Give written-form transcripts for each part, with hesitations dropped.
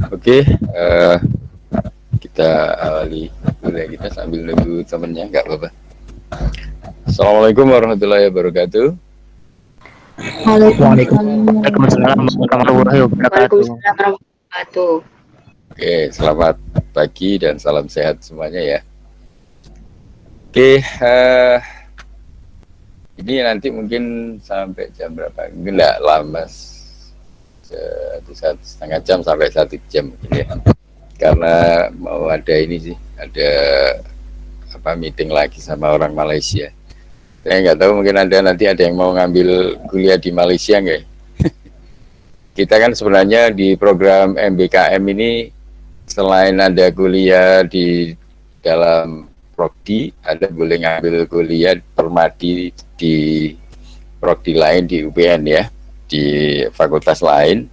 Oke, kita awali kuliah kita sambil nunggu temennya, nggak apa-apa. Assalamualaikum warahmatullahi wabarakatuh. Waalaikumsalam warahmatullahi wabarakatuh. Oke, selamat pagi dan salam sehat semuanya ya. Oke, ini nanti mungkin sampai jam berapa? Mungkin nggak lama, 1,5 jam sampai 1 jam ya. Karena mau ada ini sih, ada meeting lagi sama orang Malaysia. Saya nggak tahu, mungkin nanti ada yang mau ngambil kuliah di Malaysia nggak? Kita kan sebenarnya di program MBKM ini selain ada kuliah di dalam prodi, ada boleh ngambil kuliah permadi di prodi lain di UPN ya, di fakultas lain.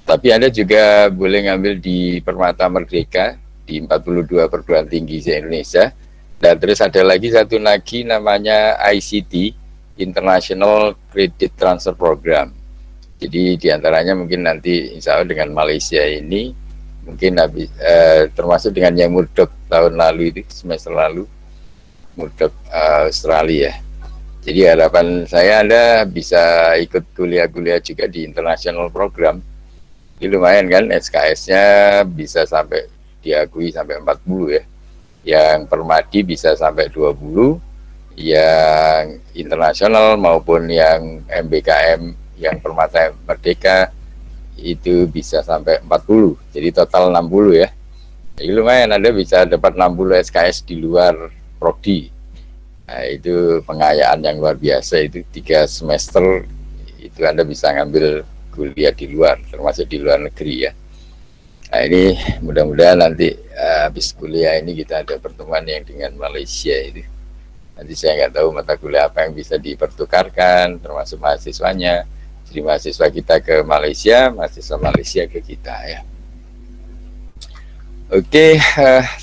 Tapi ada juga boleh ngambil di Permata Merdeka di 42 perguruan tinggi se-Indonesia. Dan terus ada lagi satu lagi namanya ICT, International Credit Transfer Program. Jadi diantaranya mungkin nanti insya Allah dengan Malaysia ini mungkin termasuk dengan yang murdok tahun lalu itu, semester lalu, murdok Australia. Jadi harapan saya Anda bisa ikut kuliah-kuliah juga di international program. Ini lumayan kan, SKS-nya bisa sampai diakui sampai 40 ya. Yang permadi bisa sampai 20, yang internasional maupun yang MBKM, yang Permata Merdeka itu bisa sampai 40, jadi total 60 ya. Jadi lumayan, Anda bisa dapat 60 SKS di luar prodi. Nah, itu pengayaan yang luar biasa, itu 3 semester itu Anda bisa ngambil kuliah di luar, termasuk di luar negeri ya. Nah ini mudah-mudahan nanti habis kuliah ini kita ada pertemuan yang dengan Malaysia itu. Nanti saya nggak tahu mata kuliah apa yang bisa dipertukarkan, termasuk mahasiswanya. Jadi mahasiswa kita ke Malaysia, mahasiswa Malaysia ke kita ya. Oke,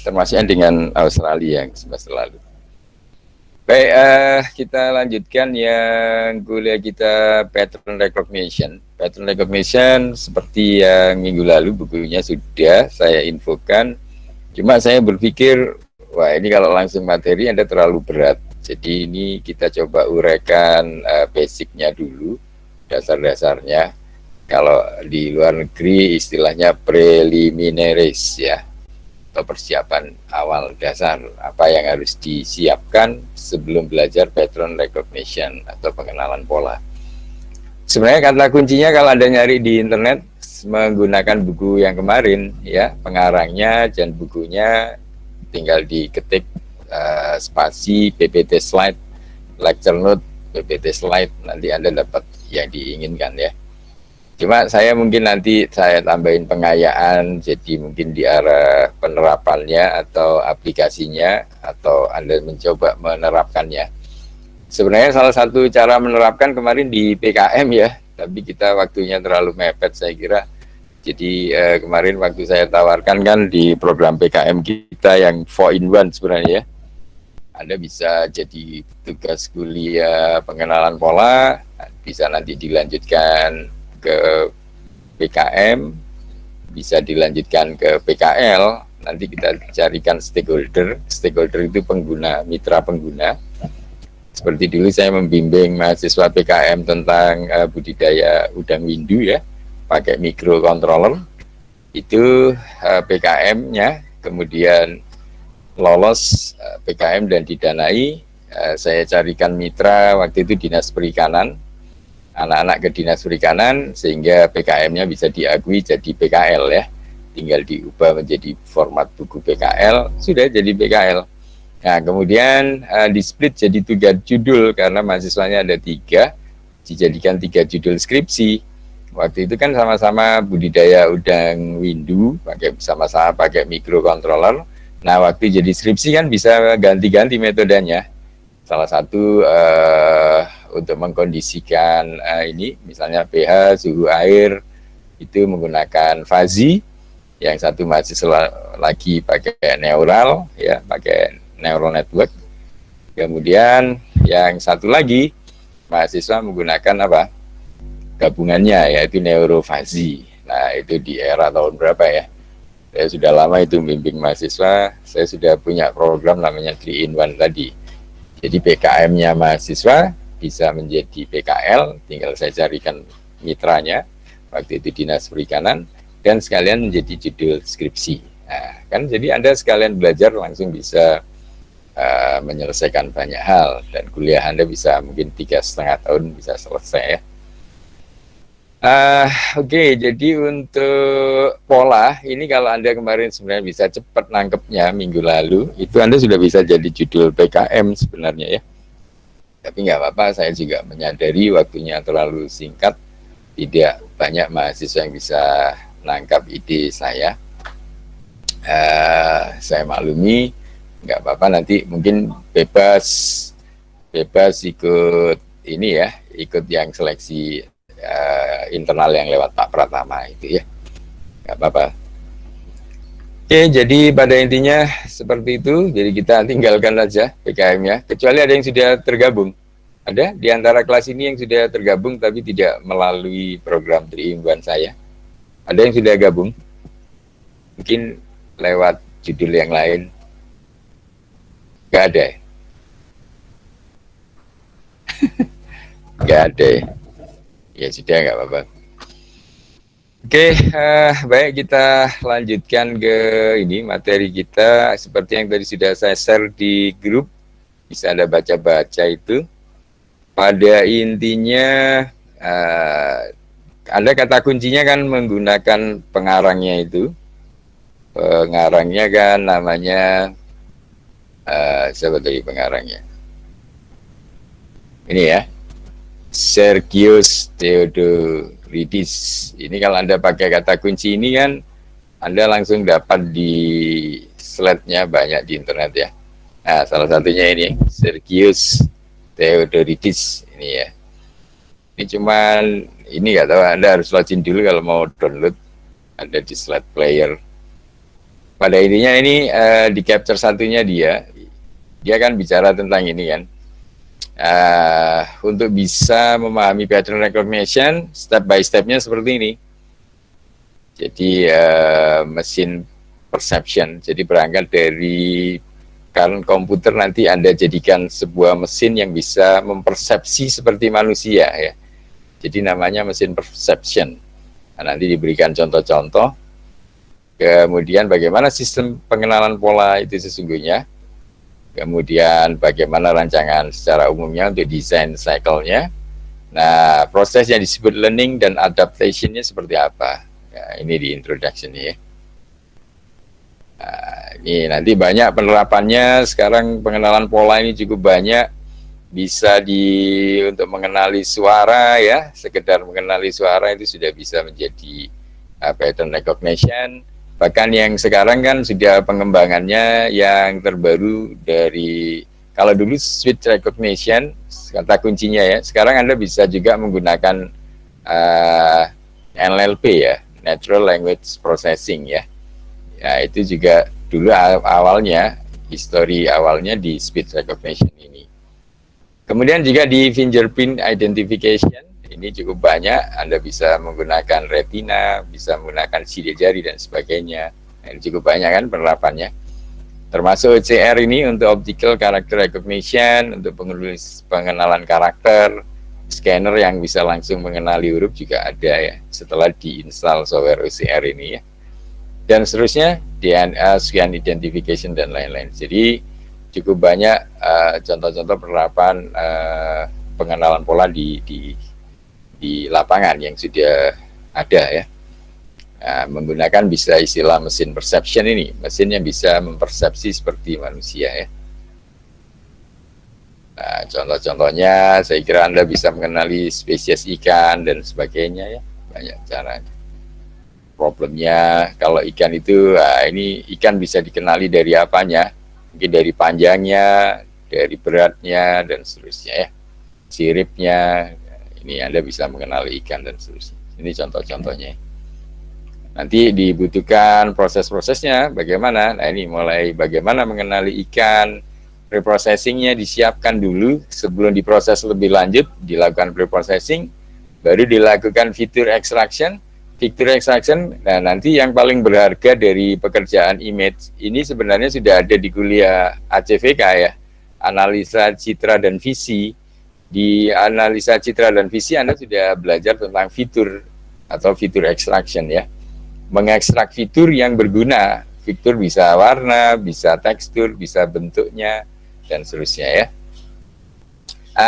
termasuknya dengan Australia yang semester lalu. Baik, kita lanjutkan yang kuliah kita pattern recognition. Pattern recognition seperti yang minggu lalu bukunya sudah saya infokan. Cuma saya berpikir, wah ini kalau langsung materi Anda terlalu berat. Jadi ini kita coba uraikan basicnya dulu, dasar-dasarnya. Kalau di luar negeri istilahnya preliminaries ya, atau persiapan awal dasar, apa yang harus disiapkan sebelum belajar pattern recognition atau pengenalan pola. Sebenarnya kata kuncinya kalau Anda nyari di internet menggunakan buku yang kemarin ya, pengarangnya dan bukunya tinggal diketik spasi PPT slide, lecture note, PPT slide, nanti Anda dapat yang diinginkan ya. Cuma saya mungkin nanti saya tambahin pengayaan, jadi mungkin di arah penerapannya atau aplikasinya, atau Anda mencoba menerapkannya. Sebenarnya salah satu cara menerapkan kemarin di PKM ya, tapi kita waktunya terlalu mepet saya kira. Jadi kemarin waktu saya tawarkan kan di program PKM kita yang 4-in-1 sebenarnya ya. Anda bisa jadi tugas kuliah pengenalan pola, bisa nanti dilanjutkan ke PKM, bisa dilanjutkan ke PKL, nanti kita carikan stakeholder itu pengguna, mitra pengguna. Seperti dulu saya membimbing mahasiswa PKM tentang budidaya udang windu ya, pakai microcontroller, itu PKM-nya, kemudian lolos PKM dan didanai, saya carikan mitra waktu itu Dinas Perikanan, anak-anak ke Dinas Perikanan sehingga PKM-nya bisa diakui jadi PKL ya, tinggal diubah menjadi format buku PKL, sudah jadi PKL. Nah kemudian di split jadi 3 judul karena mahasiswanya ada 3, dijadikan 3 judul skripsi. Waktu itu kan sama-sama budidaya udang windu, sama-sama pakai microcontroller. Nah waktu jadi skripsi kan bisa ganti-ganti metodenya. Salah satu untuk mengkondisikan ini, misalnya pH, suhu air, itu menggunakan fuzzy. Yang satu mahasiswa lagi pakai neural, ya, pakai neural network. Kemudian yang satu lagi mahasiswa menggunakan apa? gabungannya, yaitu neurofazi. Nah, itu di era tahun berapa ya? Saya sudah lama itu bimbing mahasiswa, saya sudah punya program namanya 3-in-1 tadi. Jadi PKM-nya mahasiswa bisa menjadi PKL, tinggal saya carikan mitranya, waktu itu Dinas Perikanan, dan sekalian menjadi judul skripsi. Nah, kan jadi Anda sekalian belajar langsung bisa menyelesaikan banyak hal, dan kuliah Anda bisa mungkin 3,5 tahun bisa selesai ya. Oke, jadi untuk pola ini kalau Anda kemarin sebenarnya bisa cepat nangkepnya minggu lalu, itu Anda sudah bisa jadi judul PKM sebenarnya ya. Tapi nggak apa-apa, saya juga menyadari waktunya terlalu singkat, tidak banyak mahasiswa yang bisa nangkap ide saya. Saya maklumi, nggak apa-apa, nanti mungkin bebas ikut ini ya, ikut yang seleksi internal yang lewat Pak Pratama itu ya, nggak apa-apa. Oke, jadi pada intinya seperti itu. Jadi kita tinggalkan aja PKM-nya, kecuali ada yang sudah tergabung. Ada di antara kelas ini yang sudah tergabung tapi tidak melalui program 3-in-1 saya. Ada yang sudah gabung, mungkin lewat judul yang lain. Nggak ada. Nggak ada. Ya sudah, nggak apa-apa. Oke, baik, kita lanjutkan ke ini materi kita. Seperti yang tadi sudah saya share di grup, bisa Anda baca-baca itu. Pada intinya, Anda kata kuncinya kan menggunakan pengarangnya itu. Pengarangnya kan namanya, siapa tadi pengarangnya? Ini ya, Sergius Theodoridis. Ini kalau Anda pakai kata kunci ini kan, Anda langsung dapat di slide-nya banyak di internet ya. Nah, salah satunya ini, Sergius Theodoridis ini ya. Ini cuman, ini nggak tahu, Anda harus login dulu kalau mau download. Ada di slide player. Pada intinya ini di capture satunya dia kan bicara tentang ini kan. Untuk bisa memahami pattern recognition, step by stepnya seperti ini. Jadi mesin perception, jadi berangkat dari karena komputer nanti Anda jadikan sebuah mesin yang bisa mempersepsi seperti manusia ya. Jadi namanya mesin perception. Nah, nanti diberikan contoh-contoh, kemudian bagaimana sistem pengenalan pola itu sesungguhnya. Kemudian bagaimana rancangan secara umumnya untuk desain cycle-nya. Nah, proses yang disebut learning dan adaptation-nya seperti apa. Ya, ini di introduction ya. Nah, ini nanti banyak penerapannya. Sekarang pengenalan pola ini cukup banyak. Bisa untuk mengenali suara ya. Sekedar mengenali suara itu sudah bisa menjadi pattern recognition. Bahkan yang sekarang kan sudah pengembangannya yang terbaru dari, kalau dulu speech recognition, kata kuncinya ya, sekarang Anda bisa juga menggunakan NLP ya, Natural Language Processing ya. Ya itu juga dulu awalnya, histori awalnya di speech recognition ini. Kemudian juga di fingerprint identification, ini cukup banyak, Anda bisa menggunakan retina, bisa menggunakan sidik jari dan sebagainya. Ini cukup banyak kan penerapannya. Termasuk OCR ini untuk optical character recognition, untuk pengenalan karakter, scanner yang bisa langsung mengenali huruf juga ada ya, setelah diinstal software OCR ini ya. Dan seterusnya, DNA, scan identification, dan lain-lain. Jadi cukup banyak contoh-contoh penerapan pengenalan pola di lapangan yang sudah ada ya. Nah, menggunakan bisa istilah mesin perception ini, mesin yang bisa mempersepsi seperti manusia ya. Nah, contoh-contohnya saya kira Anda bisa mengenali spesies ikan dan sebagainya ya, banyak caranya. Problemnya kalau ikan itu, ini ikan bisa dikenali dari apanya, mungkin dari panjangnya, dari beratnya dan seterusnya ya, siripnya. Ini Anda bisa mengenali ikan dan seterusnya. Ini contoh-contohnya. Nanti dibutuhkan proses-prosesnya bagaimana. Nah ini mulai bagaimana mengenali ikan, preprocessingnya disiapkan dulu sebelum diproses lebih lanjut, dilakukan preprocessing. baru dilakukan fitur extraction. Nah nanti yang paling berharga dari pekerjaan image ini sebenarnya sudah ada di kuliah ACVK ya, analisa citra dan visi. Di analisa citra dan visi Anda sudah belajar tentang fitur atau fitur extraction ya, mengekstrak fitur yang berguna. Fitur bisa warna, bisa tekstur, bisa bentuknya, dan seterusnya ya.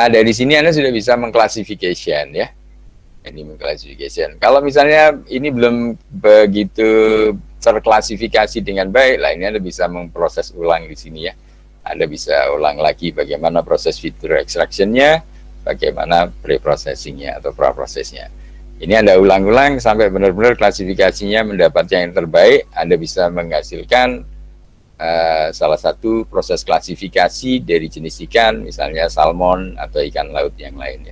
Dari sini Anda sudah bisa mengklasifikasi ya. Ini mengklasifikasi. Kalau misalnya ini belum begitu terklasifikasi dengan baik, lah ini Anda bisa memproses ulang di sini ya. Anda bisa ulang lagi bagaimana proses fitur extraction-nya, bagaimana pre-processing-nya atau pra-prosesnya. Ini Anda ulang-ulang sampai benar-benar klasifikasinya mendapat yang terbaik. Anda bisa menghasilkan salah satu proses klasifikasi dari jenis ikan, misalnya salmon atau ikan laut yang lainnya.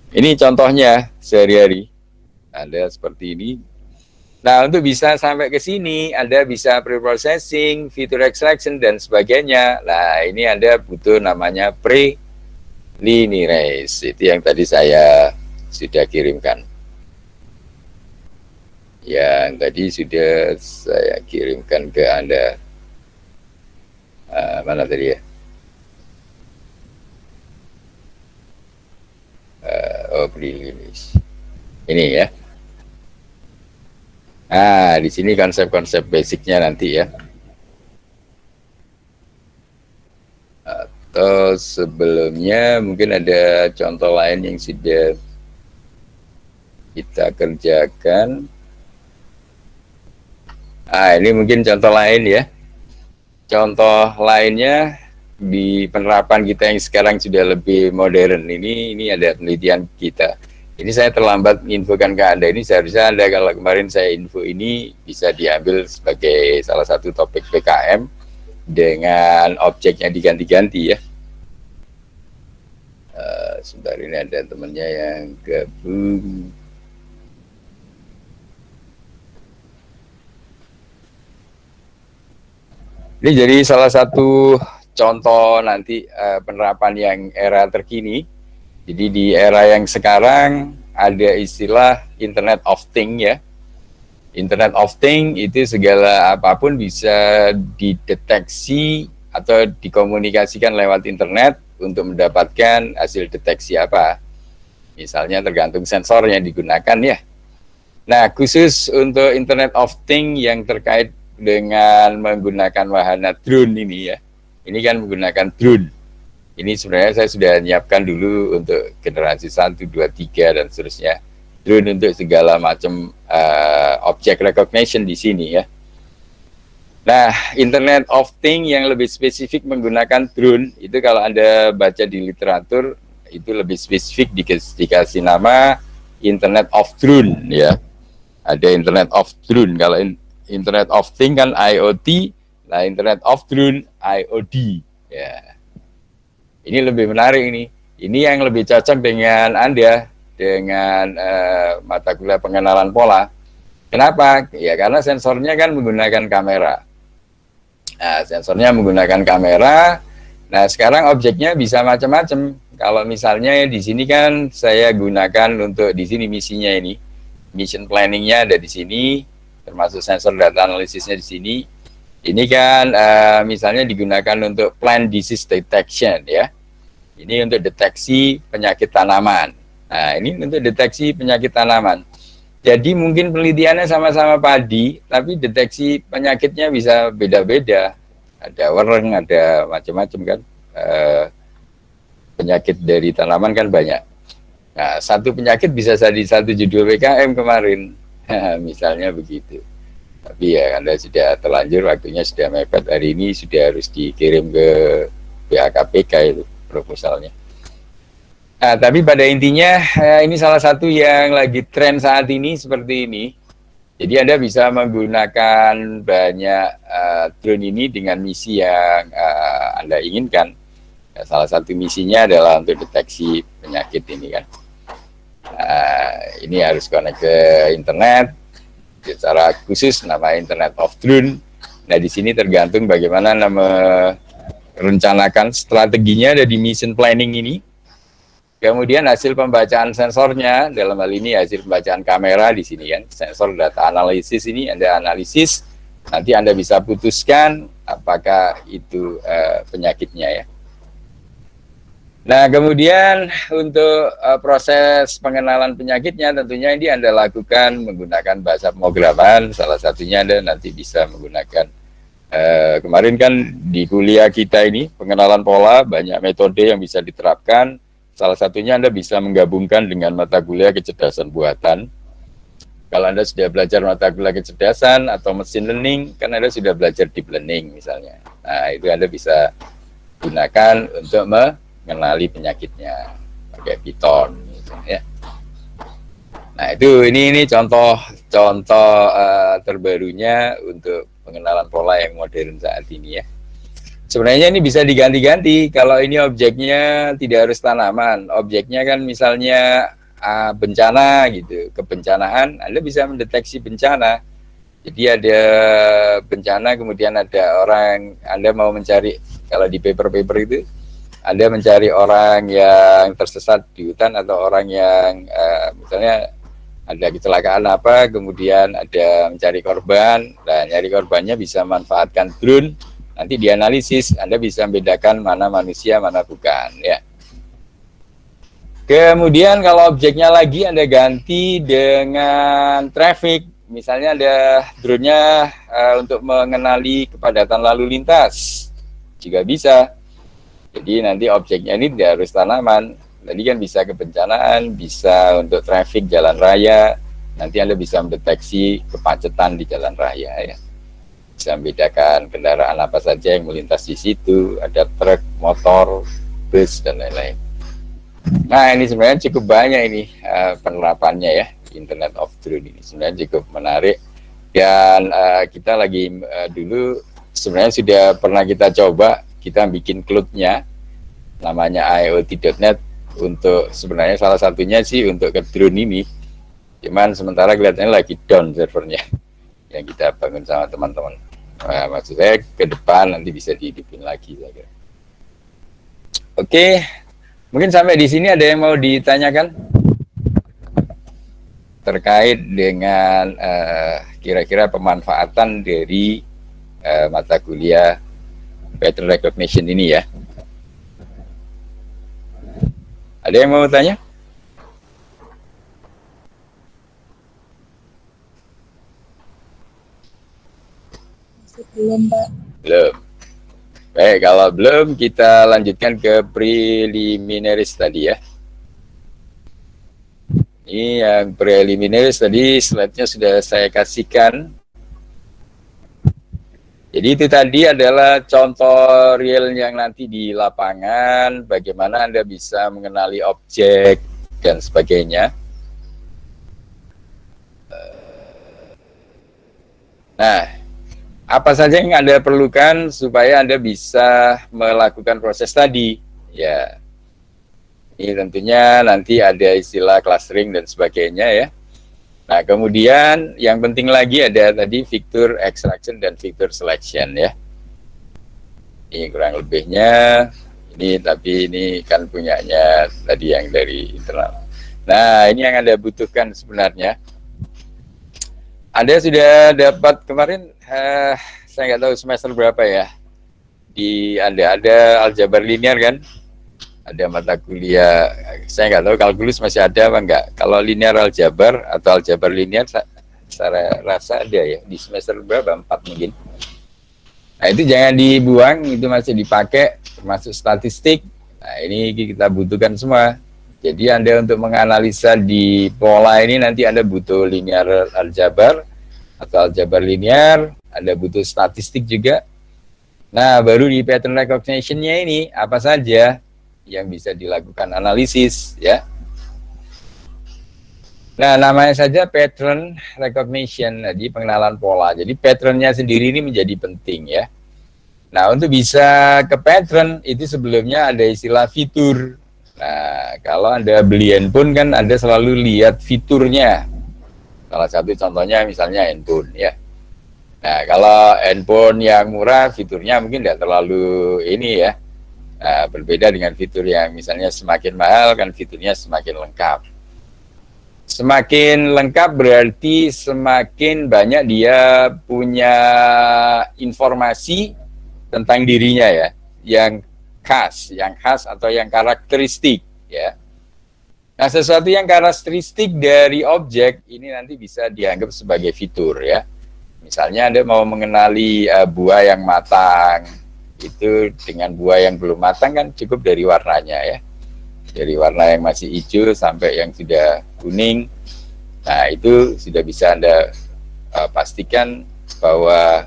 Ini contohnya sehari-hari. Anda seperti ini. Nah, untuk bisa sampai ke sini, Anda bisa pre-processing, fitur extraction, dan sebagainya. Nah, ini Anda butuh namanya preliminase. Itu yang tadi saya sudah kirimkan. Yang tadi sudah saya kirimkan ke Anda. Mana tadi ya? Preliminase. Ini ya. Di sini konsep-konsep basicnya nanti ya. Atau sebelumnya mungkin ada contoh lain yang sudah kita kerjakan. Ini mungkin contoh lain ya. Contoh lainnya di penerapan kita yang sekarang sudah lebih modern ini ada penelitian kita. Ini saya terlambat menginfokan ke Anda, ini seharusnya Anda kalau kemarin saya info ini bisa diambil sebagai salah satu topik PKM dengan objeknya diganti-ganti ya. Sebentar, ini ada temannya yang gabung. Ini jadi salah satu contoh nanti penerapan yang era terkini. Jadi di era yang sekarang ada istilah Internet of Things ya. Internet of Things itu segala apapun bisa dideteksi atau dikomunikasikan lewat internet untuk mendapatkan hasil deteksi apa. Misalnya tergantung sensor yang digunakan ya. Nah, khusus untuk Internet of Things yang terkait dengan menggunakan wahana drone ini ya. Ini kan menggunakan drone. Ini sebenarnya saya sudah menyiapkan dulu untuk generasi 1, 2, 3 dan seterusnya. Drone untuk segala macam object recognition di sini ya. Nah, Internet of Things yang lebih spesifik menggunakan drone itu kalau Anda baca di literatur itu lebih spesifik dikasih nama Internet of Drone ya. Ada Internet of Drone. Kalau Internet of Things kan IoT, nah Internet of Drone IoD. Ya. Ini lebih menarik ini. Ini yang lebih cocok dengan Anda dengan mata kuliah pengenalan pola. Kenapa? Ya karena sensornya kan menggunakan kamera. Nah, sensornya menggunakan kamera. Nah, sekarang objeknya bisa macam-macam. Kalau misalnya di sini kan saya gunakan untuk di sini misinya ini. Mission planning-nya ada di sini. Termasuk sensor data analisisnya di sini. Ini kan misalnya digunakan untuk plant disease detection ya. Ini untuk deteksi penyakit tanaman. Nah, ini untuk deteksi penyakit tanaman. Jadi mungkin penelitiannya sama-sama padi, tapi deteksi penyakitnya bisa beda-beda. Ada wereng, ada macam-macam kan. Penyakit dari tanaman kan banyak. Nah, satu penyakit bisa jadi satu judul PKM kemarin. Misalnya begitu. Tapi ya Anda sudah terlanjur, waktunya sudah mepet, hari ini sudah harus dikirim ke BAKPK itu proposalnya. Nah, tapi pada intinya ini salah satu yang lagi tren saat ini seperti ini. Jadi Anda bisa menggunakan banyak drone ini dengan misi yang Anda inginkan. Ya, salah satu misinya adalah untuk deteksi penyakit ini kan. Ini harus connect ke internet secara khusus nama Internet of Drone. Nah, di sini tergantung bagaimana nama rencanakan strateginya ada di mission planning ini. Kemudian hasil pembacaan sensornya, dalam hal ini hasil pembacaan kamera di sini kan, sensor data analisis ini Anda analisis, nanti Anda bisa putuskan apakah itu penyakitnya ya. Nah, kemudian untuk proses pengenalan penyakitnya tentunya ini Anda lakukan menggunakan bahasa pemrograman, salah satunya Anda nanti bisa menggunakan kemarin kan di kuliah kita ini pengenalan pola, banyak metode yang bisa diterapkan. Salah satunya Anda bisa menggabungkan dengan mata kuliah kecerdasan buatan. Kalau Anda sudah belajar mata kuliah kecerdasan atau mesin learning, kan Anda sudah belajar deep learning misalnya. Nah, itu Anda bisa gunakan untuk mengenali penyakitnya pakai Python misalnya. Nah, itu ini contoh terbarunya untuk pengenalan pola yang modern saat ini ya. Sebenarnya ini bisa diganti-ganti. Kalau ini objeknya tidak harus tanaman, objeknya kan misalnya bencana gitu, kebencanaan, Anda bisa mendeteksi bencana. Jadi ada bencana, kemudian ada orang, Anda mau mencari, kalau di paper-paper itu, Anda mencari orang yang tersesat di hutan atau orang yang misalnya ada kecelakaan apa, kemudian ada mencari korban, dan nyari korbannya bisa manfaatkan drone. Nanti dianalisis, Anda bisa membedakan mana manusia, mana bukan, ya. Kemudian kalau objeknya lagi Anda ganti dengan traffic, misalnya ada drone-nya untuk mengenali kepadatan lalu lintas, juga bisa. Jadi nanti objeknya ini tidak harus tanaman, tadi kan bisa kebencanaan, bisa untuk traffic jalan raya, nanti Anda bisa mendeteksi kemacetan di jalan raya, ya. Bisa membedakan kendaraan apa saja yang melintas di situ, ada truk, motor, bus, dan lain-lain. Nah, ini sebenarnya cukup banyak ini penerapannya ya, Internet of Drone ini sebenarnya cukup menarik. Dan kita lagi dulu sebenarnya sudah pernah kita coba, kita bikin klubnya, namanya IoT.net, untuk sebenarnya salah satunya sih untuk ke drone ini. Cuman sementara kelihatannya lagi down servernya yang kita bangun sama teman-teman. Nah, maksud saya ke depan nanti bisa dihidupin lagi saya kira. Oke, mungkin sampai di sini ada yang mau ditanyakan terkait dengan kira-kira pemanfaatan dari mata kuliah pattern recognition ini ya. Ada yang mau tanya? Belum, Pak. Belum. Baik, kalau belum kita lanjutkan ke preliminaries tadi ya. Ini yang preliminaries tadi slide-nya sudah saya kasihkan. Jadi itu tadi adalah contoh real yang nanti di lapangan, bagaimana Anda bisa mengenali objek dan sebagainya. Nah, apa saja yang Anda perlukan supaya Anda bisa melakukan proses tadi? Ya, ini tentunya nanti ada istilah clustering dan sebagainya ya. Nah, kemudian yang penting lagi ada tadi feature extraction dan feature selection ya. Ini kurang lebihnya, ini tapi ini kan punyanya tadi yang dari internal. Nah, ini yang Anda butuhkan sebenarnya. Anda sudah dapat kemarin, saya nggak tahu semester berapa ya, di ada aljabar linear kan? Ada mata kuliah, saya nggak tahu kalkulus masih ada apa enggak. Kalau linear aljabar atau aljabar linear, saya rasa ada ya, di semester berapa? 4 mungkin. Nah, itu jangan dibuang, itu masih dipakai, termasuk statistik. Nah, ini kita butuhkan semua. Jadi Anda untuk menganalisa di pola ini nanti Anda butuh linear aljabar atau aljabar linear, Anda butuh statistik juga. Nah, baru di pattern recognition-nya ini apa saja yang bisa dilakukan analisis ya. Nah, namanya saja pattern recognition, jadi pengenalan pola. Jadi patternnya sendiri ini menjadi penting ya. Nah, untuk bisa ke pattern itu sebelumnya ada istilah fitur. Nah, kalau Anda beli handphone kan Anda selalu lihat fiturnya. Salah satu contohnya misalnya handphone ya. Nah, kalau handphone yang murah fiturnya mungkin tidak terlalu ini ya, Nah, berbeda dengan fitur yang misalnya semakin mahal kan fiturnya semakin lengkap. Semakin lengkap berarti semakin banyak dia punya informasi tentang dirinya ya, yang khas atau yang karakteristik ya. Nah, sesuatu yang karakteristik dari objek ini nanti bisa dianggap sebagai fitur ya. Misalnya Anda mau mengenali buah yang matang, itu dengan buah yang belum matang kan cukup dari warnanya ya. Dari warna yang masih hijau sampai yang sudah kuning. Nah, itu sudah bisa Anda pastikan bahwa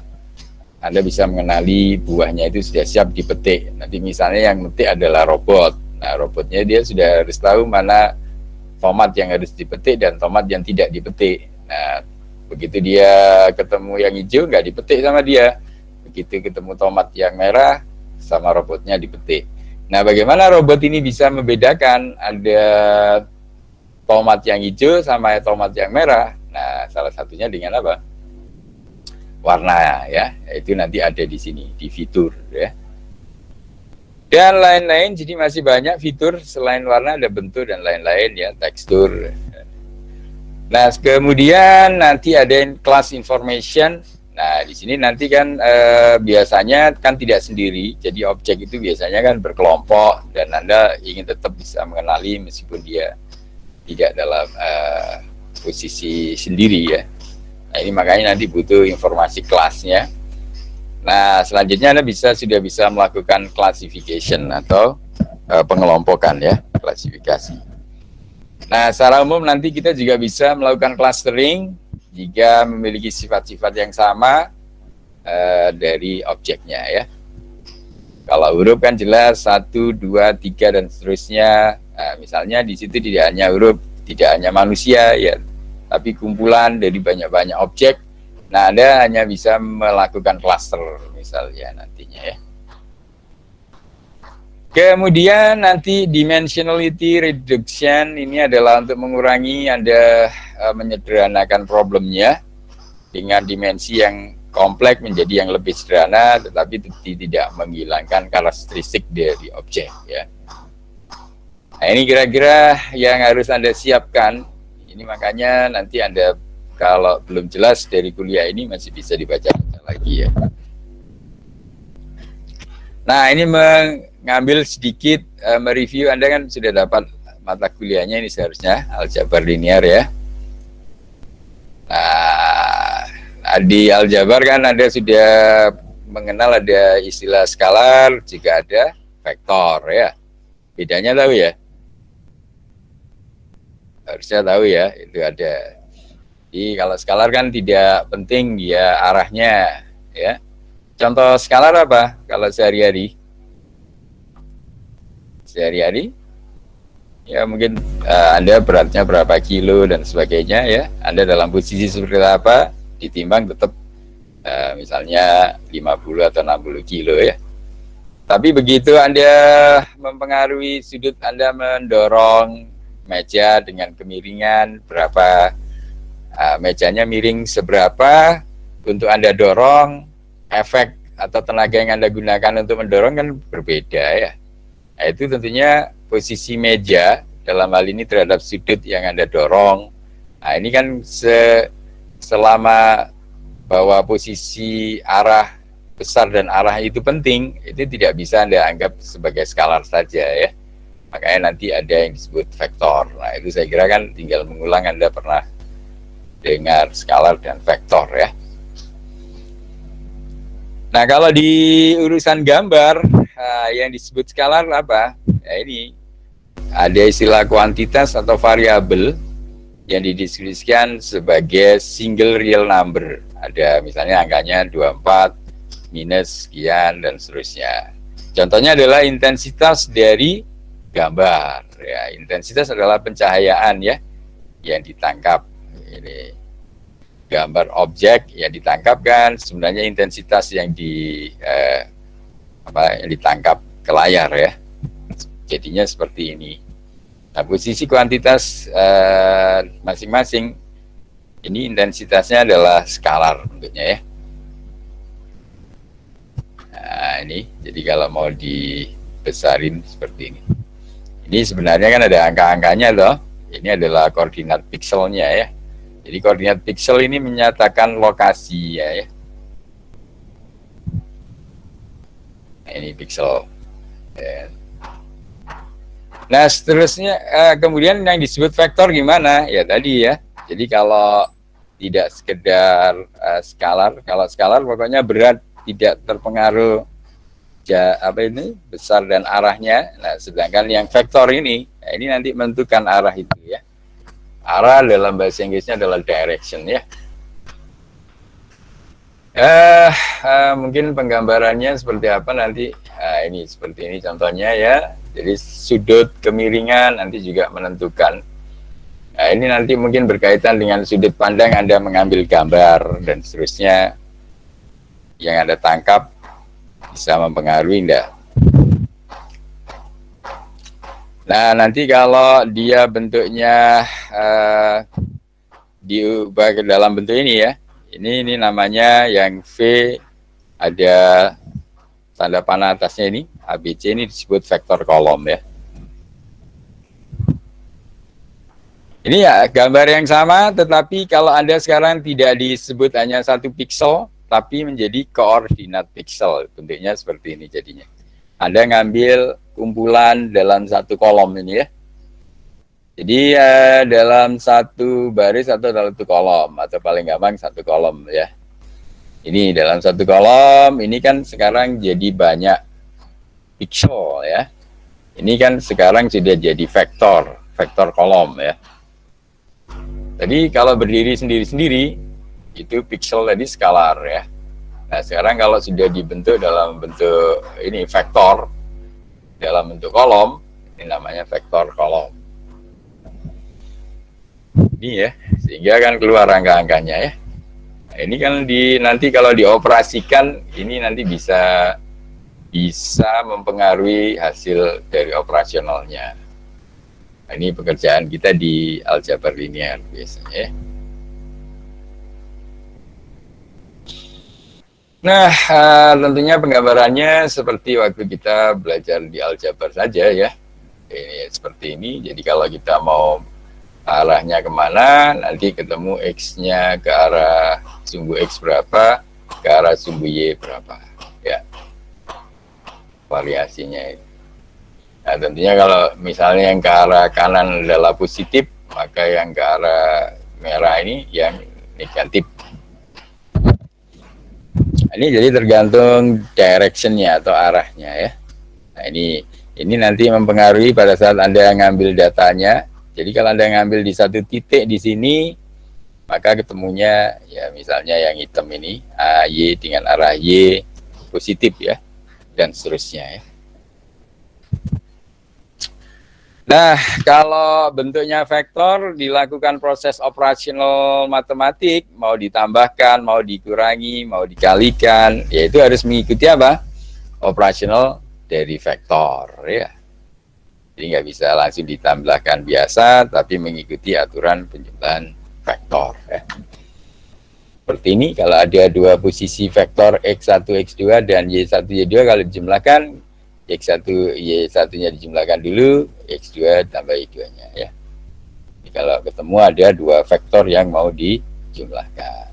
Anda bisa mengenali buahnya itu sudah siap dipetik. Nanti misalnya yang metik adalah robot. Nah, robotnya dia sudah harus tahu mana tomat yang harus dipetik dan tomat yang tidak dipetik. Nah, begitu dia ketemu yang hijau, nggak dipetik sama dia. Begitu ketemu tomat yang merah, sama robotnya dipetik. Nah, bagaimana robot ini bisa membedakan ada tomat yang hijau sama tomat yang merah? Nah, salah satunya dengan apa? Warna ya, itu nanti ada di sini, di fitur ya. Dan lain-lain, jadi masih banyak fitur selain warna, ada bentuk dan lain-lain ya, tekstur. Nah, kemudian nanti ada class information. Nah, di sini nanti kan biasanya kan tidak sendiri, jadi objek itu biasanya kan berkelompok dan Anda ingin tetap bisa mengenali meskipun dia tidak dalam posisi sendiri ya. Nah, ini makanya nanti butuh informasi kelasnya. Nah, selanjutnya Anda sudah bisa melakukan classification atau pengelompokan ya, klasifikasi. Nah, secara umum nanti kita juga bisa melakukan clustering jika memiliki sifat-sifat yang sama dari objeknya ya. Kalau huruf kan jelas 1, 2, 3 dan seterusnya. Nah, misalnya di situ tidak hanya huruf, tidak hanya manusia ya, tapi kumpulan dari banyak-banyak objek. Nah, Anda hanya bisa melakukan cluster misalnya nantinya ya. Kemudian nanti dimensionality reduction ini adalah untuk mengurangi Anda menyederhanakan problemnya dengan dimensi yang kompleks menjadi yang lebih sederhana, tetapi tidak menghilangkan karakteristik dari objek ya. Nah, ini kira-kira yang harus Anda siapkan. Ini makanya nanti Anda kalau belum jelas dari kuliah ini masih bisa dibaca lagi ya. Nah, ini mengambil sedikit mereview. Anda kan sudah dapat mata kuliahnya ini seharusnya aljabar linear ya. Nah, di aljabar kan Anda sudah mengenal ada istilah skalar, juga ada vektor ya. Bedanya tahu ya? Harusnya tahu ya, itu ada. Jadi kalau skalar kan tidak penting dia arahnya ya. Contoh skalar apa kalau sehari-hari? Sehari-hari? Ya mungkin Anda beratnya berapa kilo dan sebagainya ya. Anda dalam posisi seperti apa, ditimbang tetap misalnya 50 atau 60 kilo ya. Tapi begitu Anda mempengaruhi sudut, Anda mendorong meja dengan kemiringan berapa, mejanya miring seberapa, untuk Anda dorong, efek atau tenaga yang Anda gunakan untuk mendorong kan berbeda ya. Nah, itu tentunya posisi meja dalam hal ini terhadap sudut yang Anda dorong. Nah, ini kan selama bahwa posisi arah besar dan arah itu penting, itu tidak bisa Anda anggap sebagai skalar saja ya. Makanya nanti ada yang disebut vektor. Nah, itu saya kira kan tinggal mengulang, Anda pernah dengar skalar dan vektor ya. Nah, kalau di urusan gambar, yang disebut skalar apa? Ya, ini ada istilah kuantitas atau variabel yang dideskripsikan sebagai single real number. Ada misalnya angkanya 24, minus sekian, dan seterusnya. Contohnya adalah intensitas dari gambar. Ya, intensitas adalah pencahayaan ya, yang ditangkap. Ini gambar objek yang ditangkap kan sebenarnya intensitas yang yang ditangkap ke layar ya. Jadinya seperti ini. Nah, posisi kuantitas masing-masing ini intensitasnya adalah skalar bentuknya ya. Nah, ini jadi kalau mau dibesarin seperti ini. Ini sebenarnya kan ada angka-angkanya loh. Ini adalah koordinat pikselnya ya. Jadi koordinat piksel ini menyatakan lokasi ya. Nah, ini piksel. Ya. Nah seterusnya kemudian yang disebut vektor gimana? Ya tadi ya. Jadi kalau tidak sekedar skalar, kalau skalar pokoknya berat tidak terpengaruh besar dan arahnya. Nah sedangkan yang vektor ini, nah, ini nanti menentukan arah itu ya. Arah dalam bahasa Inggrisnya adalah direction ya. Mungkin penggambarannya seperti apa nanti. Ini seperti ini contohnya ya. Jadi sudut kemiringan nanti juga menentukan. Nah, ini nanti mungkin berkaitan dengan sudut pandang Anda mengambil gambar dan seterusnya. Yang Anda tangkap bisa mempengaruhi enggak. Nah, nanti kalau dia bentuknya diubah ke dalam bentuk ini ya. Ini namanya yang V ada tanda panah atasnya ini, ABC ini disebut vektor kolom ya. Ini ya gambar yang sama, tetapi kalau Anda sekarang tidak disebut hanya satu piksel, tapi menjadi koordinat piksel. Bentuknya seperti ini jadinya. Anda ngambil kumpulan dalam satu kolom ini ya. Jadi dalam satu baris atau dalam satu kolom, atau paling gampang satu kolom ya. Ini dalam satu kolom, ini kan sekarang jadi banyak piksel ya. Ini kan sekarang sudah jadi vektor kolom ya. Jadi kalau berdiri sendiri-sendiri, itu piksel tadi skalar ya. Nah sekarang kalau sudah dibentuk dalam bentuk ini vektor, dalam bentuk kolom, ini namanya vektor kolom. Ini ya, sehingga kan keluar angka-angkanya ya. Nah, ini kan nanti kalau dioperasikan, ini nanti bisa mempengaruhi hasil dari operasionalnya. Nah, ini pekerjaan kita di aljabar linear biasanya ya. Nah, tentunya penggambarannya seperti waktu kita belajar di aljabar saja ya. Ini seperti ini, jadi kalau kita mau arahnya kemana, nanti ketemu X-nya ke arah sumbu X berapa, ke arah sumbu Y berapa ya. Variasinya itu. Nah tentunya kalau misalnya yang ke arah kanan adalah positif, maka yang ke arah merah ini yang negatif. Nah, ini jadi tergantung directionnya atau arahnya ya. Nah ini nanti mempengaruhi pada saat Anda ngambil datanya. Jadi kalau Anda ngambil di satu titik di sini, maka ketemunya ya misalnya yang hitam ini AY dengan arah Y positif ya, dan seterusnya ya. Nah, kalau bentuknya vektor dilakukan proses operasional matematik, mau ditambahkan, mau dikurangi, mau dikalikan, yaitu harus mengikuti apa? Operasional dari vektor, ya. Jadi nggak bisa langsung ditambahkan biasa, tapi mengikuti aturan penjumlahan vektor. Ya. Seperti ini, kalau ada dua posisi vektor X1, X2, dan Y1, Y2, kalau dijumlahkan, X1, Y1-nya dijumlahkan dulu, X2 tambah Y2-nya ya. Jadi kalau ketemu ada dua vektor yang mau dijumlahkan.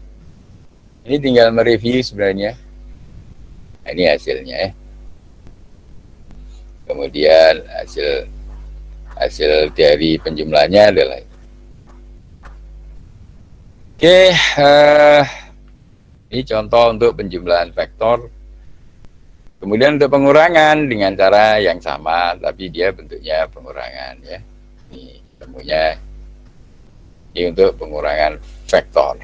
Ini tinggal mereview sebenarnya. Nah, ini hasilnya ya. Kemudian hasil dari penjumlahannya adalah itu. Oke, ini contoh untuk penjumlahan vektor. Kemudian untuk pengurangan dengan cara yang sama, tapi dia bentuknya pengurangan ya. Ini temunya ini untuk pengurangan vektor.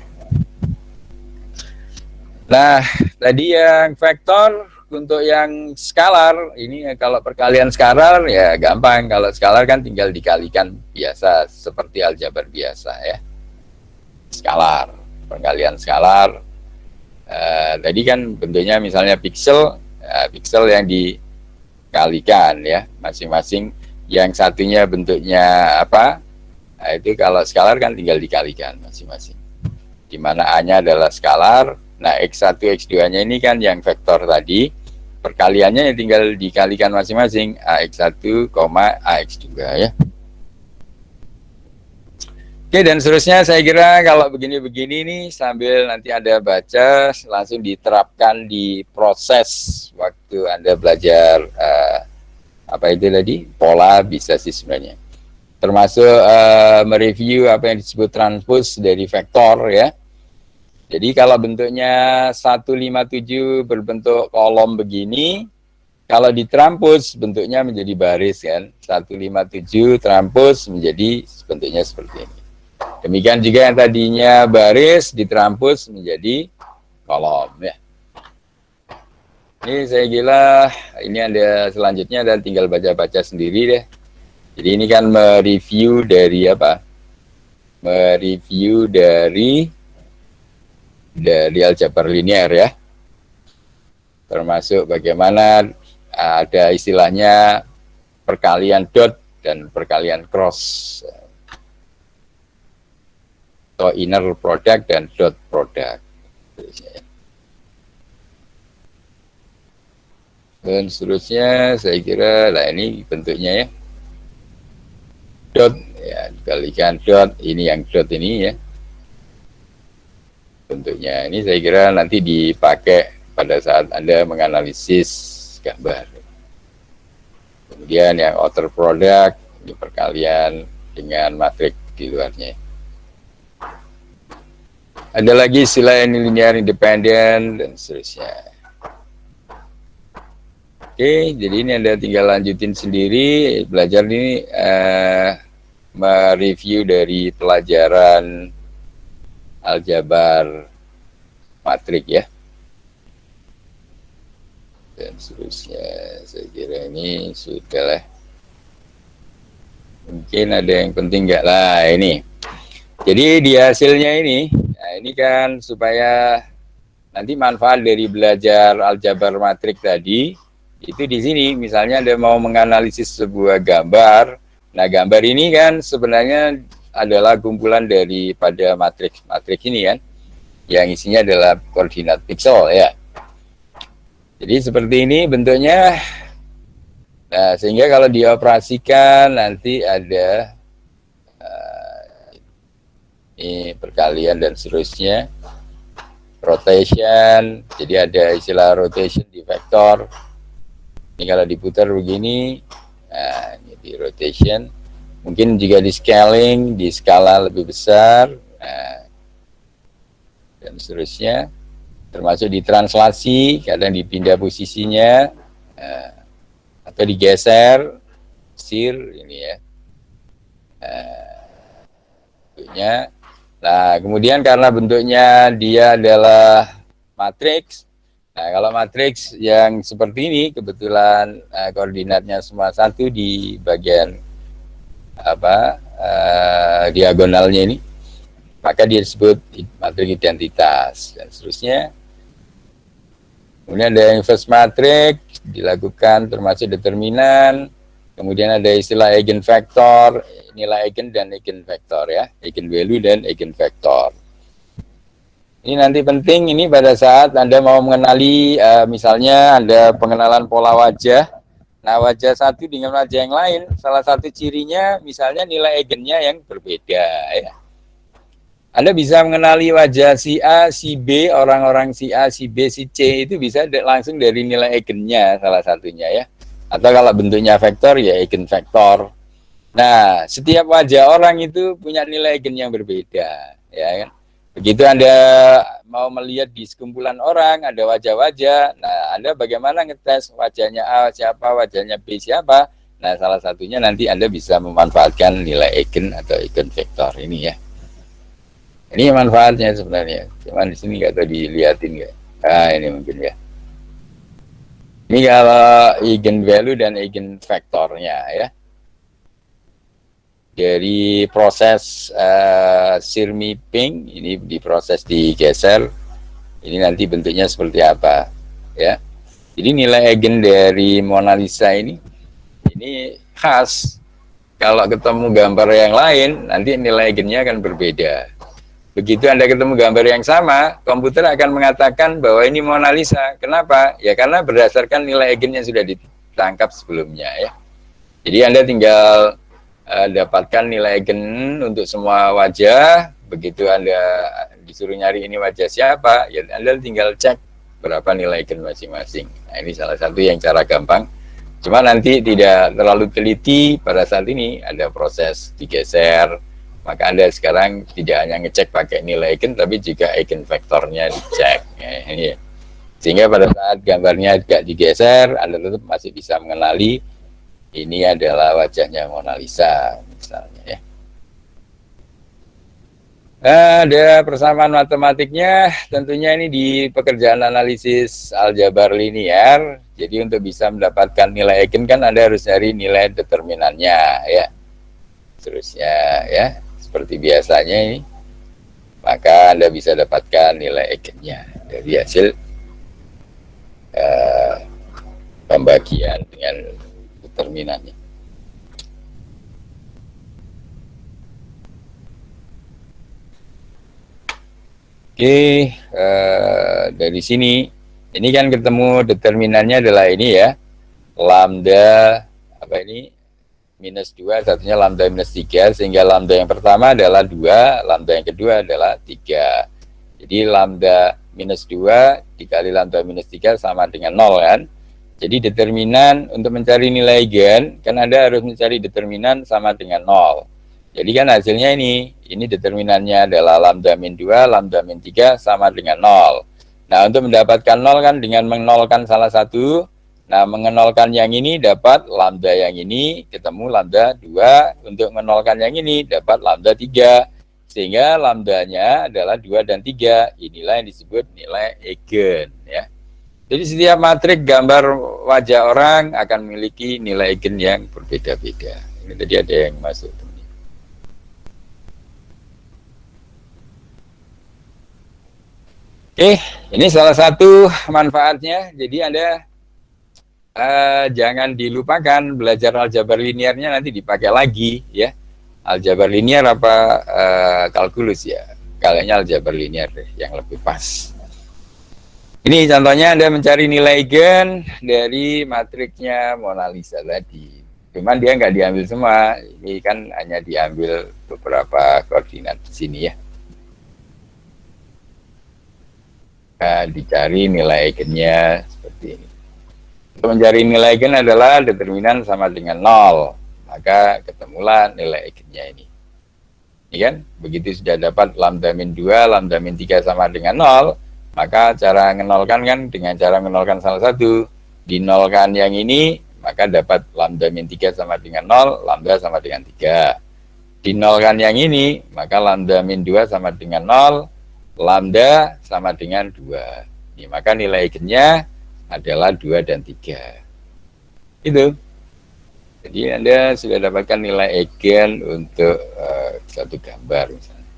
Nah, tadi yang vektor untuk yang skalar, ini kalau perkalian skalar ya gampang. Kalau skalar kan tinggal dikalikan biasa seperti aljabar biasa ya. Skalar, perkalian skalar. Tadi kan bentuknya misalnya piksel. Piksel yang dikalikan ya, masing-masing yang satunya bentuknya apa, nah, itu kalau skalar kan tinggal dikalikan masing-masing, dimana A nya adalah skalar. Nah X1 X2 nya ini kan yang vektor tadi, perkaliannya ya tinggal dikalikan masing-masing AX1, AX2 ya. Oke, dan seterusnya saya kira kalau begini-begini nih sambil nanti Anda baca langsung diterapkan di proses waktu Anda belajar apa itu tadi? Pola bisa sih sebenarnya. Termasuk mereview apa yang disebut transpose dari vektor ya. Jadi kalau bentuknya 157 berbentuk kolom begini, kalau ditranspose bentuknya menjadi baris kan. 157 transpose menjadi bentuknya seperti ini. Demikian juga yang tadinya baris ditranspose menjadi kolom ya. Ini saya kira ini ada selanjutnya dan tinggal baca-baca sendiri deh. Jadi ini kan mereview dari apa? Mereview dari aljabar linear ya. Termasuk bagaimana ada istilahnya perkalian dot dan perkalian cross. Atau inner product dan dot product. Dan seterusnya saya kira lah ini bentuknya ya. Dot ya dikalikan dot, ini yang dot ini ya. Bentuknya ini saya kira nanti dipakai pada saat Anda menganalisis gambar. Kemudian yang outer product ini perkalian dengan matriks di luarnya. Ada lagi istilah ini linear independent dan seterusnya. Oke, jadi ini Anda tinggal lanjutin sendiri belajar ini mereview dari pelajaran aljabar matrik ya. Dan seterusnya saya kira ini sudah lah. Mungkin ada yang penting enggak lah ini. Jadi di hasilnya ini, nah ini kan supaya nanti manfaat dari belajar aljabar matrik tadi, itu di sini misalnya Anda mau menganalisis sebuah gambar, nah gambar ini kan sebenarnya adalah kumpulan daripada matriks ini kan, yang isinya adalah koordinat piksel ya. Jadi seperti ini bentuknya, nah sehingga kalau dioperasikan nanti ada ini perkalian dan seterusnya, rotation, jadi ada istilah rotation di vektor. Ini kalau diputar begini, nah ini di rotation, mungkin juga di scaling, di skala lebih besar, nah, dan seterusnya, termasuk di translasi, kadang dipindah posisinya, nah, atau digeser, sir, ini ya, bentuknya. Nah, kemudian karena bentuknya dia adalah matriks, nah kalau matriks yang seperti ini, kebetulan koordinatnya semua satu di bagian apa diagonalnya ini, maka dia disebut matriks identitas dan seterusnya. Kemudian ada inverse matrix dilakukan termasuk determinan. Kemudian ada istilah eigenvektor, nilai eigen dan eigenvektor ya, eigenvalue dan eigenvektor. Ini nanti penting ini pada saat Anda mau mengenali misalnya ada pengenalan pola wajah. Nah, wajah satu dengan wajah yang lain, salah satu cirinya misalnya nilai eigennya yang berbeda ya. Anda bisa mengenali wajah si A, si B, orang-orang si A, si B, si C itu bisa langsung dari nilai eigennya salah satunya ya. Atau kalau bentuknya vektor ya eigenvektor. Nah, setiap wajah orang itu punya nilai eigen yang berbeda, ya kan? Begitu Anda mau melihat di sekumpulan orang ada wajah-wajah, nah Anda bagaimana ngetes wajahnya A siapa, wajahnya B siapa? Nah, salah satunya nanti Anda bisa memanfaatkan nilai eigen atau eigenvektor ini ya. Ini manfaatnya sebenarnya. Cuman di sini nggak tahu dilihatin nggak? Ah, ini mungkin ya. Ini kalau eigenvalue dan eigenvektornya ya. Dari proses sear mapping ini diproses digeser. Ini nanti bentuknya seperti apa ya. Jadi nilai eigen dari Mona Lisa ini khas. Kalau ketemu gambar yang lain nanti nilai eigennya akan berbeda. begitu Anda ketemu gambar yang sama, komputer akan mengatakan bahwa ini Mona Lisa. Kenapa? Ya karena berdasarkan nilai eigen yang sudah ditangkap sebelumnya ya. Jadi Anda tinggal dapatkan nilai eigen untuk semua wajah. Begitu Anda disuruh nyari ini wajah siapa, ya Anda tinggal cek berapa nilai eigen masing-masing. Nah, ini salah satu yang cara gampang. Cuma nanti tidak terlalu teliti pada saat ini, ada proses digeser. Maka Anda sekarang tidak hanya ngecek pakai nilai eigen, tapi juga eigen vektornya dicek. Ya. Sehingga pada saat gambarnya agak digeser, Anda tetap masih bisa mengenali ini adalah wajahnya Mona Lisa, misalnya ya. Ada persamaan matematiknya, tentunya ini di pekerjaan analisis aljabar linear. Jadi untuk bisa mendapatkan nilai eigen kan Anda harus cari nilai determinannya ya. Seterusnya ya. Seperti biasanya ini, maka Anda bisa dapatkan nilai eigennya dari hasil pembagian dengan determinannya. Oke, dari sini, ini kan ketemu determinannya adalah ini ya, lambda apa ini? Minus 2, satunya lambda minus 3, sehingga lambda yang pertama adalah 2, lambda yang kedua adalah 3. Jadi lambda minus 2 dikali lambda minus 3 sama dengan 0 kan. Jadi determinan untuk mencari nilai eigen, kan Anda harus mencari determinan sama dengan 0. Jadi kan hasilnya ini determinannya adalah lambda min 2, lambda min 3 sama dengan 0. Nah untuk mendapatkan 0 kan dengan menolkan salah satu. Nah, mengenolkan yang ini dapat lambda yang ini, ketemu lambda 2. Untuk menolkan yang ini dapat lambda 3. Sehingga lambdanya adalah 2 dan 3. Inilah yang disebut nilai eigen ya. Jadi setiap matrik gambar wajah orang akan memiliki nilai eigen yang berbeda-beda. Ini tadi ada yang masuk. Oke, ini salah satu manfaatnya. Jadi Anda jangan dilupakan belajar aljabar linearnya nanti dipakai lagi ya. Aljabar linear apa kalkulus ya. Kayaknya aljabar linear deh yang lebih pas. Ini contohnya Anda mencari nilai eigen dari matriknya Mona Lisa tadi. Cuman dia nggak diambil semua. Ini kan hanya diambil beberapa koordinat di sini ya. Dicari nilai eigennya seperti ini. Untuk mencari nilai eigen adalah determinan sama dengan 0. Maka ketemulah nilai eigennya ini. Ini kan, begitu sudah dapat lambda min 2, lambda min 3 sama dengan 0, maka cara menolkan kan dengan cara menolkan salah satu. Dinolkan yang ini, maka dapat lambda min 3 sama dengan 0, lambda sama dengan 3. Dinolkan yang ini, maka lambda min 2 sama dengan 0, lambda sama dengan 2. Ini, maka nilai eigennya adalah 2 dan 3. Itu. Jadi Anda sudah dapatkan nilai eigen untuk satu gambar misalnya.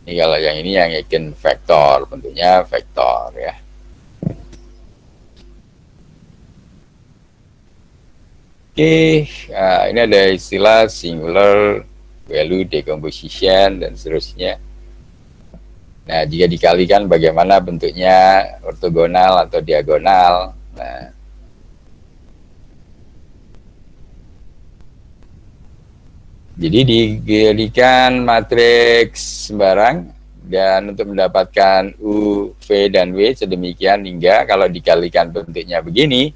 Ini kalau yang ini yang eigen vektor, bentuknya vektor ya. Oke, ini ada istilah singular value decomposition dan seterusnya. Nah, jika dikalikan bagaimana bentuknya ortogonal atau diagonal. Nah, jadi dikalikan matriks sembarang dan untuk mendapatkan U, V, dan W sedemikian hingga kalau dikalikan bentuknya begini,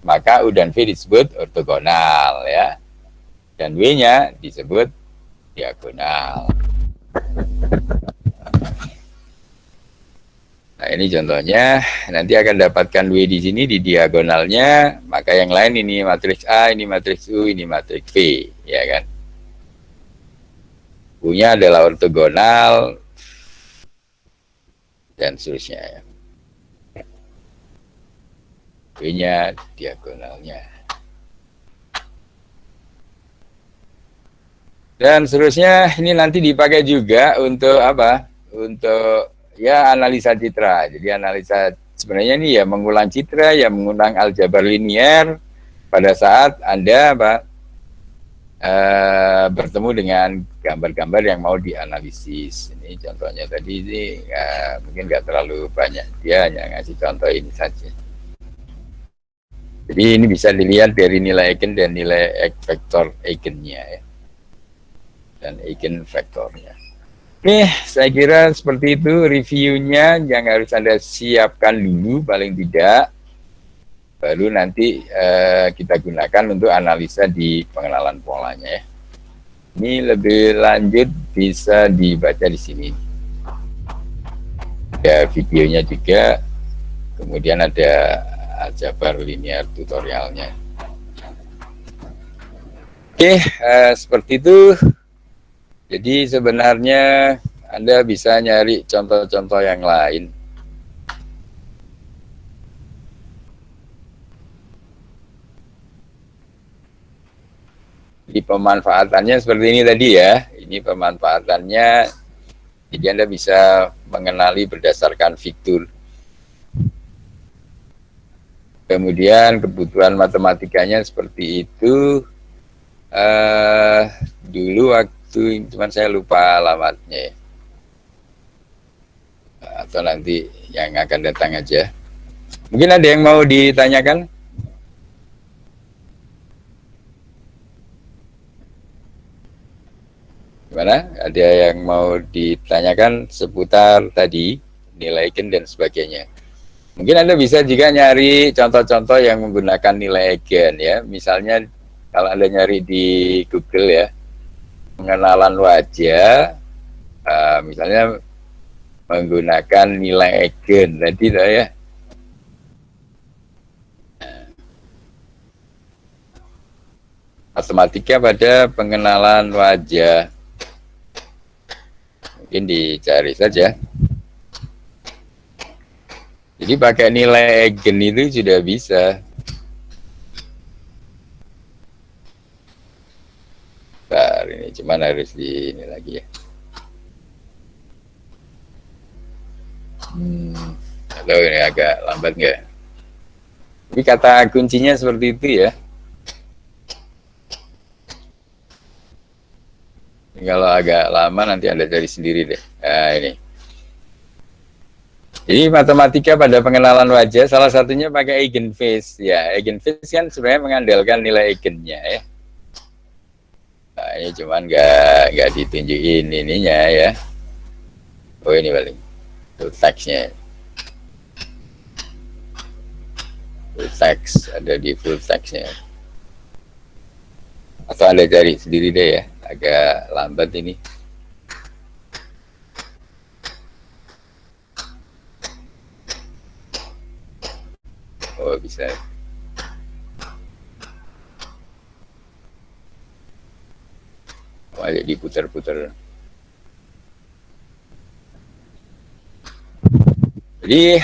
maka U dan V disebut ortogonal ya. Dan W-nya disebut diagonal. Nah, ini contohnya, nanti akan dapatkan W di sini di diagonalnya, maka yang lain ini matriks A, ini matriks U, ini matriks V, ya kan? U-nya adalah ortogonal dan seterusnya ya. V-nya diagonalnya. Dan seterusnya ini nanti dipakai juga untuk apa? Untuk ya analisa citra. Jadi analisa sebenarnya ini ya mengulang citra, ya mengulang aljabar linear pada saat Anda apa? bertemu dengan gambar-gambar yang mau dianalisis. Ini contohnya tadi ini mungkin nggak terlalu banyak, dia hanya ngasih contoh ini saja. Jadi ini bisa dilihat dari nilai eigen dan nilai vektor eigennya ya, dan eigen vektornya. Oke, saya kira seperti itu reviewnya yang harus Anda siapkan dulu paling tidak. Baru nanti kita gunakan untuk analisa di pengenalan polanya ya. Ini lebih lanjut bisa dibaca di sini. Ada videonya juga, kemudian ada aljabar linear tutorialnya. Oke, seperti itu. Jadi sebenarnya Anda bisa nyari contoh-contoh yang lain. Di pemanfaatannya seperti ini tadi ya. Ini pemanfaatannya, jadi Anda bisa mengenali berdasarkan fitur. Kemudian kebutuhan matematikanya seperti itu. Dulu waktu, cuman saya lupa alamatnya ya. Atau nanti yang akan datang aja. Mungkin ada yang mau ditanyakan? Gimana? Ada yang mau ditanyakan seputar tadi, nilai eigen dan sebagainya. Mungkin Anda bisa juga nyari contoh-contoh yang menggunakan nilai eigen ya. Misalnya kalau Anda nyari di Google ya, pengenalan wajah, misalnya menggunakan nilai eigen tadi lah ya. Matematika pada pengenalan wajah. Mungkin dicari saja. Jadi pakai nilai eigen itu sudah bisa. Bentar, ini cuman harus di ini lagi ya. Halo, ini agak lambat nggak? Tapi kata kuncinya seperti itu ya. Kalau agak lama nanti Anda cari sendiri deh. Nah, ini. Jadi matematika pada pengenalan wajah salah satunya pakai eigenface ya. Eigenface kan sebenarnya mengandalkan nilai eigennya ya. Nah, ini cuman nggak ditunjukin ininya ya. Oh ini paling full text-nya. Full text ada di full text-nya. Atau Anda cari sendiri deh ya. Agak lambat ini. Oh bisa. Oh, ada diputar-putar. Jadi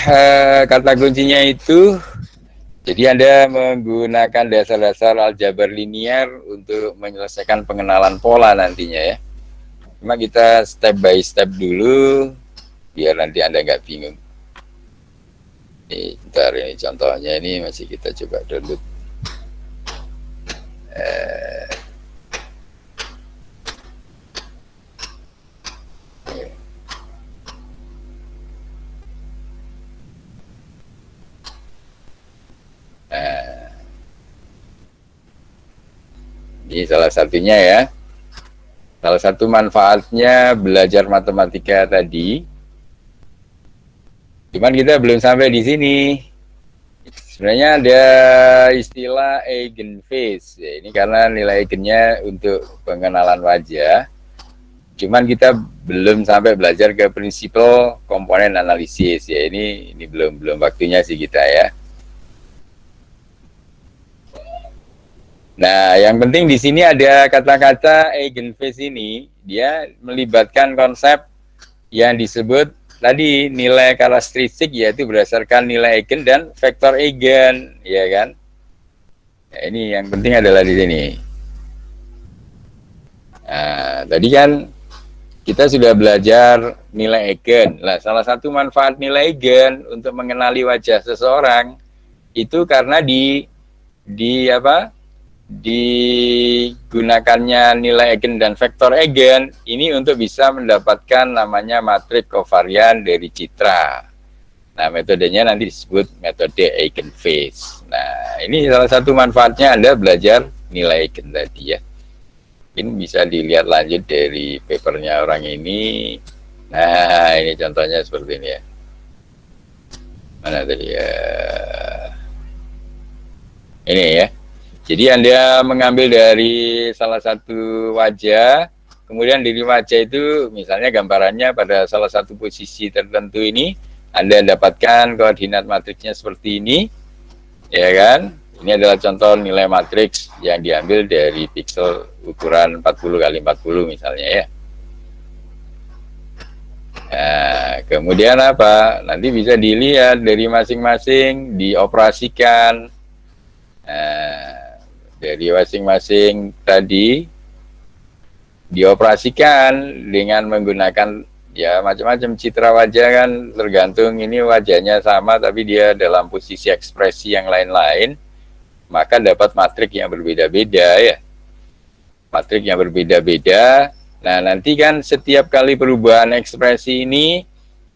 kata kuncinya itu, jadi Anda menggunakan dasar-dasar aljabar linear untuk menyelesaikan pengenalan pola nantinya ya. Cuma kita step by step dulu, biar nanti Anda nggak bingung. Ini, bentar, ini contohnya ini masih kita coba download. Ini salah satunya ya. Salah satu manfaatnya belajar matematika tadi. Cuman kita belum sampai di sini. Sebenarnya ada istilah eigenface. Ya, ini karena nilai eigennya untuk pengenalan wajah. Cuman kita belum sampai belajar ke prinsipal komponen analisis. Ya ini belum waktunya sih kita ya. Nah, yang penting di sini ada kata-kata eigenface ini, dia melibatkan konsep yang disebut tadi nilai karakteristik, yaitu berdasarkan nilai eigen dan vektor eigen, ya kan? Nah, ini yang penting adalah di sini. Nah, tadi kan kita sudah belajar nilai eigen. Nah, salah satu manfaat nilai eigen untuk mengenali wajah seseorang itu karena digunakannya nilai eigen dan vektor eigen ini untuk bisa mendapatkan namanya matriks kovarian dari citra. Nah, metodenya nanti disebut metode eigenphase. Nah, ini salah satu manfaatnya Anda belajar nilai eigen tadi ya. Ini bisa dilihat lanjut dari papernya orang ini. Nah, ini contohnya seperti ini ya. Mana tadi ya? Ini ya. Jadi Anda mengambil dari salah satu wajah, kemudian dari wajah itu misalnya gambarannya pada salah satu posisi tertentu ini, Anda dapatkan koordinat matriksnya seperti ini, ya kan? Ini adalah contoh nilai matriks yang diambil dari piksel ukuran 40 kali 40 misalnya ya. Nah, kemudian apa? Nanti bisa dilihat dari masing-masing, dioperasikan. Nah, dari masing-masing tadi dioperasikan dengan menggunakan ya macam-macam citra wajah kan, tergantung ini wajahnya sama tapi dia dalam posisi ekspresi yang lain-lain, maka dapat matriks yang berbeda-beda ya. Matriks yang berbeda-beda. Nah, nanti kan setiap kali perubahan ekspresi ini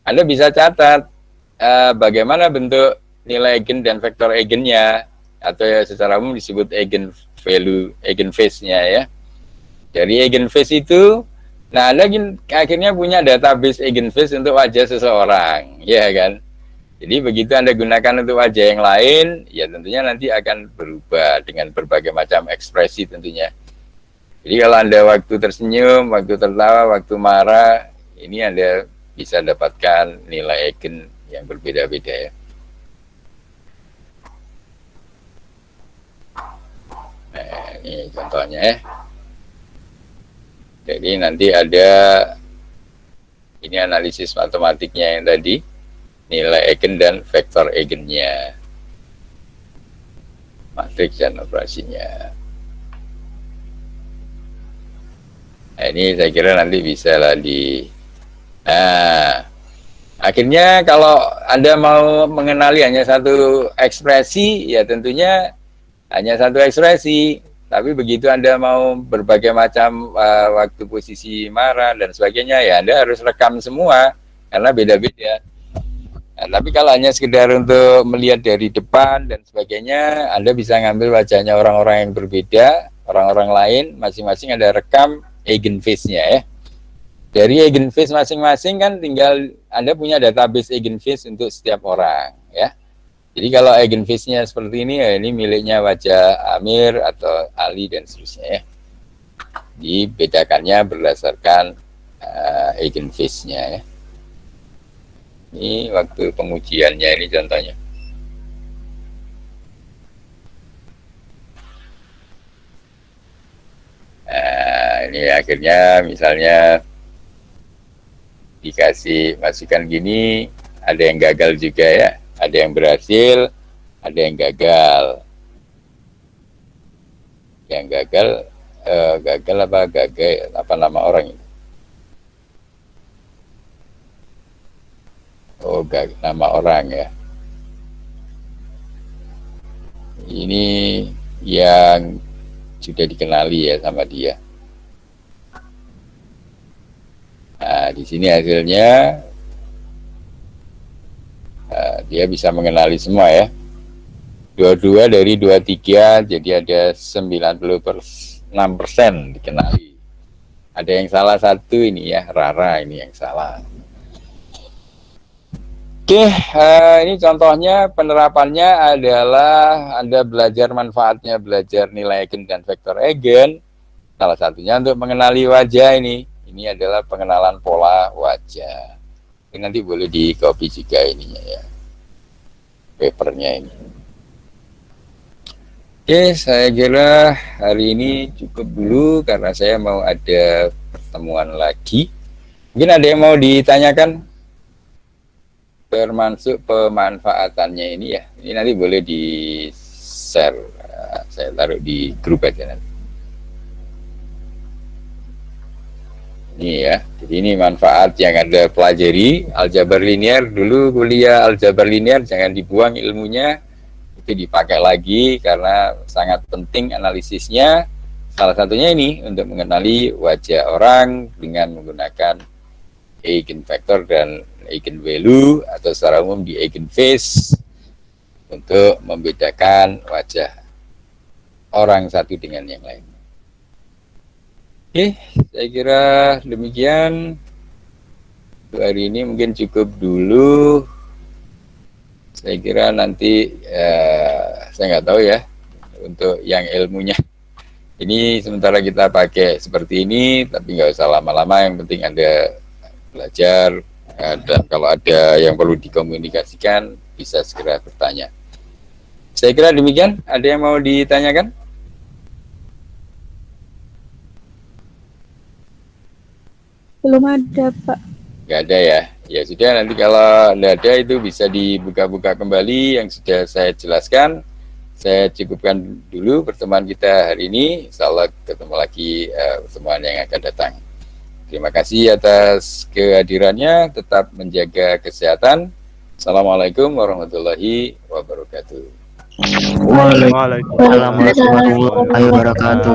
Anda bisa catat bagaimana bentuk nilai eigen dan vektor eigennya, atau ya secara umum disebut eigen value, eigenphase-nya ya. Dari eigenphase itu, nah Anda akhirnya punya database eigenphase untuk wajah seseorang, ya kan? Jadi begitu Anda gunakan untuk wajah yang lain, ya tentunya nanti akan berubah dengan berbagai macam ekspresi tentunya. Jadi kalau Anda waktu tersenyum, waktu tertawa, waktu marah, ini Anda bisa dapatkan nilai eigen yang berbeda-beda ya. Nah, ini contohnya ya. Jadi nanti ada ini analisis matematiknya yang tadi, nilai eigen dan vektor eigennya, matriks dan operasinya. Nah, ini saya kira nanti bisa lah Nah, akhirnya kalau Anda mau mengenali hanya satu ekspresi, ya tentunya hanya satu ekspresi. Tapi begitu Anda mau berbagai macam waktu posisi marah dan sebagainya, ya Anda harus rekam semua, karena beda-beda. Nah, tapi kalau hanya sekedar untuk melihat dari depan dan sebagainya, Anda bisa ngambil wajahnya orang-orang yang berbeda, orang-orang lain, masing-masing Anda rekam eigenphase-nya ya. Dari eigenphase masing-masing kan tinggal Anda punya database eigenphase untuk setiap orang ya. Jadi kalau eigenphase-nya seperti ini ya, ini miliknya wajah Amir atau Ali dan seterusnya ya. Dibedakannya berdasarkan eigenphase-nya ya. Ini waktu pengujiannya ini contohnya. Nah, ini akhirnya misalnya dikasih masukan gini, ada yang gagal juga ya, ada yang berhasil, ada yang gagal. Yang gagal apa nama orang ini? Oh, nama orang ya. Ini yang sudah dikenali ya sama dia. Nah, di sini hasilnya dia bisa mengenali semua ya. 22 dari 23, jadi ada 96% dikenali. Ada yang salah satu ini ya, Rara ini yang salah. Oke, ini contohnya penerapannya adalah Anda belajar manfaatnya, belajar nilai eigen dan vektor eigen. Salah satunya untuk mengenali wajah ini. Ini adalah pengenalan pola wajah. Ini nanti boleh di copy juga ininya ya, papernya ini. Oke, saya kira hari ini cukup dulu karena saya mau ada pertemuan lagi. Mungkin ada yang mau ditanyakan? Termasuk pemanfaatannya ini ya. Ini nanti boleh di-share. Saya taruh di grup aja nanti. Ini ya. Jadi ini manfaat yang Anda pelajari. Aljabar linear, dulu kuliah aljabar linear, jangan dibuang ilmunya. itu dipakai lagi karena sangat penting analisisnya. Salah satunya ini untuk mengenali wajah orang dengan menggunakan eigenvector dan eigenvalue atau secara umum di eigenface untuk membedakan wajah orang satu dengan yang lain. Oke, saya kira demikian. Untuk hari ini mungkin cukup dulu. Saya kira nanti saya nggak tahu ya untuk yang ilmunya. Ini sementara kita pakai seperti ini, tapi nggak usah lama-lama. Yang penting Anda belajar dan kalau ada yang perlu dikomunikasikan bisa segera bertanya. Saya kira demikian. Ada yang mau ditanyakan? Belum ada, Pak. Nggak ada ya? Ya sudah, nanti kalau nggak ada itu bisa dibuka-buka kembali yang sudah saya jelaskan. Saya cukupkan dulu pertemuan kita hari ini. Insya Allah ketemu lagi pertemuan yang akan datang. Terima kasih atas kehadirannya. Tetap menjaga kesehatan. Assalamualaikum warahmatullahi wabarakatuh. Waalaikumsalam warahmatullahi wabarakatuh.